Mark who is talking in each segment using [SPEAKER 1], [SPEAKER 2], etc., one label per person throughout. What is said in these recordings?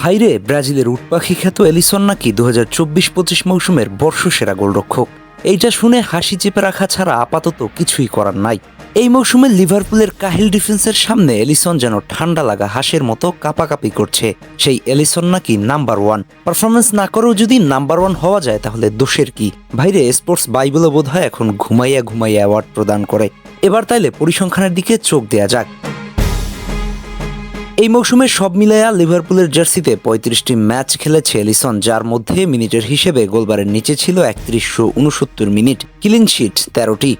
[SPEAKER 1] ভাইরে, ব্রাজিলের উটপাখি খ্যাত এলিসন নাকি 2024-25 মৌসুমের বর্ষসেরা গোলরক্ষক। এইটা শুনে হাসি চেপে রাখা ছাড়া আপাতত কিছুই করার নাই। এই মৌসুমে লিভারপুলের কাহিল ডিফেন্সের সামনে এলিসন যেন ঠান্ডা লাগা হাঁসের মতো কাঁপাকাঁপি করছে। সেই এলিসন নাকি নাম্বার ওয়ান। পারফরমেন্স না করেও যদি নাম্বার ওয়ান হওয়া যায় তাহলে দোষের কি? ভাইরে, স্পোর্টস বাইবেলও বোধহয় এখন ঘুমাইয়া ঘুমাইয়া অ্যাওয়ার্ড প্রদান করে। এবার তাইলে পরিসংখ্যানের দিকে চোখ দেয়া যাক। এই মৌসুমে সব মিলাইয়া লিভারপুলের জার্সিতে 35টি ম্যাচ খেলেছে এলিসন, যার মধ্যে মিনিটের হিসেবে গোলবারের নিচে ছিল 3169 মিনিট, ক্লিন শিট 13টি।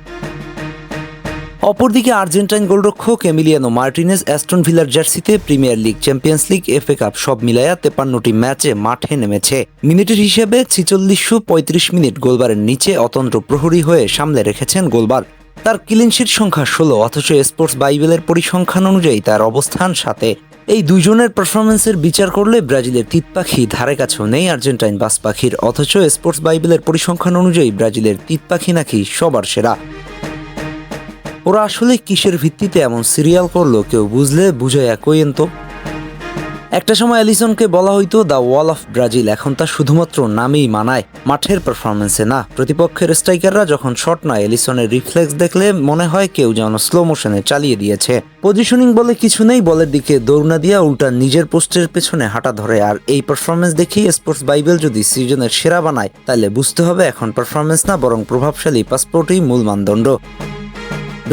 [SPEAKER 1] অপরদিকে আর্জেন্টাইন গোলরক্ষক এমিলিয়ানো মার্টিনেজ অ্যাস্টন ভিলার জার্সিতে premier league, champions league, FA cup সব মিলাইয়া 53টি ম্যাচে মাঠে নেমেছে। মিনিটের হিসেবে 4635 মিনিট গোলবারের নিচে অতন্ত্র প্রহরী হয়ে সামলে রেখেছেন গোলবার। তার ক্লিনশিট সংখ্যা 16, অথচ স্পোর্টস বাইবেলের পরিসংখ্যান অনুযায়ী তার অবস্থান 7-এ। এই দুইজনের পারফরমেন্সের বিচার করলে ব্রাজিলের তিতপাখি ধারে কাছেও নেই আর্জেন্টাইন বাস পাখির, অথচ স্পোর্টস বাইবেলের পরিসংখ্যান অনুযায়ী ব্রাজিলের তিতপাখি নাকি সবার সেরা। ওরা আসলে কিসের ভিত্তিতে এমন সিরিয়াল করলো কেউ বুঝলে বুঝাইয়া কইেন তো। একটা সময় এলিসনকে বলা হইতো দ্য ওয়াল অফ ব্রাজিল, এখন তা শুধুমাত্র নামেই মানায়, মাঠের পারফরমেন্সে না। প্রতিপক্ষের স্ট্রাইকাররা যখন শট নয়, এলিসনের রিফ্লেক্স দেখলে মনে হয় কেউ যেন স্লো মোশনে চালিয়ে দিয়েছে। পজিশনিং বলে কিছু নেই, বলের দিকে দৌড় না দিয়া উল্টা নিজের পোস্টের পেছনে হাঁটা ধরে। আর এই পারফরমেন্স দেখেই স্পোর্টস বাইবেল যদি সিজনের সেরা বানায়, তাহলে বুঝতে হবে এখন পারফরমেন্স না বরং প্রভাবশালী পাসপোর্টই মূল মানদণ্ড।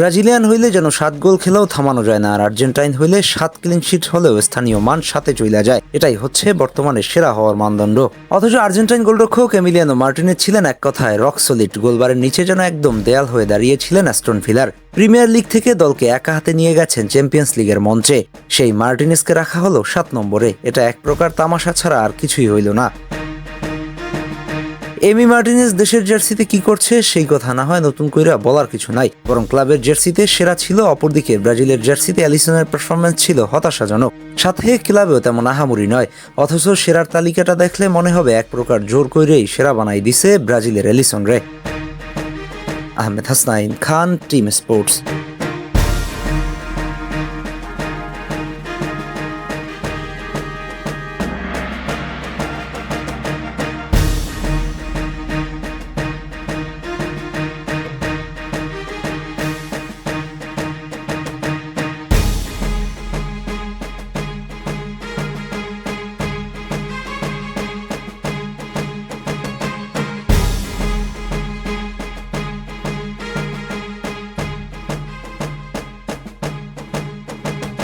[SPEAKER 1] ব্রাজিলিয়ান হইলে যেন 7 গোল খেলেও থামানো যায় না, আর আর্জেন্টাইন হইলে 7 ক্লিনশিট হলেও স্থানীয় মান 7-এ চইলা যায়। এটাই হচ্ছে বর্তমানে সেরা হওয়ার মানদণ্ড। অথচ আর্জেন্টাইন গোলরক্ষক এমিলিয়ানো মার্টিনেজ ছিলেন এক কথায় রক সলিড। গোলবারের নিচে যেন একদম দেয়াল হয়ে দাঁড়িয়েছিলেন অ্যাস্টন ভিলার। প্রিমিয়ার লিগ থেকে দলকে একা হাতে নিয়ে গেছেন চ্যাম্পিয়ন্স লিগের মঞ্চে। সেই মার্টিনেজকে রাখা হলো 7 নম্বরে। এটা এক প্রকার তামাশা ছাড়া আর কিছুই হইল না। এমি মার্টিনেজ দেশের জার্সিতে কি করছে সেই কথা না হয় নতুন কইরা বলার কিছু নাই, বরং ক্লাবের জার্সিতে সেরা ছিল। অপরদিকে ব্রাজিলের জার্সিতে অ্যালিসনের পারফরমেন্স ছিল হতাশাজনক, সাথে ক্লাবেও তেমন আহামরি নয়। অথচ সেরার তালিকাটা দেখলে মনে হবে এক প্রকার জোর কইরেই সেরা বানাই দিছে ব্রাজিলের এলিসন রে। আহমেদ হাসনাইন খান, টিম স্পোর্টস।